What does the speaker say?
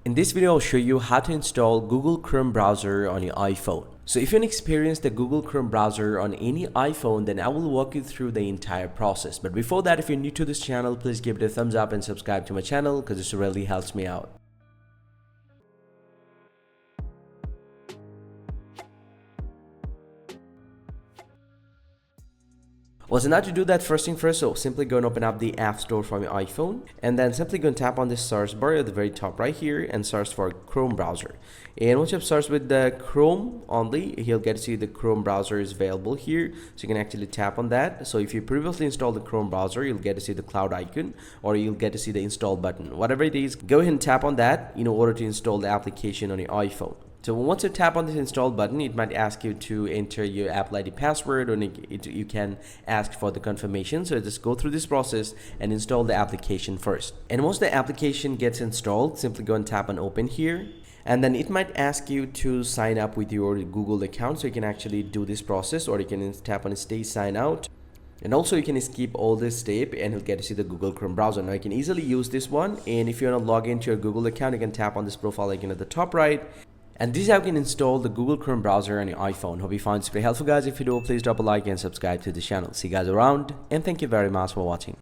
In this video, I'll show you how to install Google Chrome browser on your iPhone. So if you haven't experienced the Google Chrome browser on any iPhone, then I will walk you through the entire process. But before that, if you're new to this channel, please give it a thumbs up and subscribe to my channel because this really helps me out. Well, so now to do that, first thing first, so simply go and open up the App Store from your iPhone, and then simply go and tap on this search bar at the very top right here and search for Chrome browser. And once you've searched with the Chrome only, you'll get to see the Chrome browser is available here, so you can actually tap on that. So if you previously installed the Chrome browser, you'll get to see the cloud icon, or you'll get to see the install button. Whatever it is, go ahead and tap on that in order to install the application on your iPhone. So once you tap on this install button, it might ask you to enter your Apple ID password, or you can ask for the confirmation. So just go through this process and install the application first. And once the application gets installed, simply go and tap on open here. And then it might ask you to sign up with your Google account, so you can actually do this process, or you can tap on stay sign out. And also you can skip all this step and you'll get to see the Google Chrome browser. Now you can easily use this one, and if you want to log into your Google account, you can tap on this profile icon at the top right. And this is how you can install the Google Chrome browser on your iPhone. Hope you found this very helpful, guys. If you do, please drop a like and subscribe to the channel. See you guys around, and thank you very much for watching.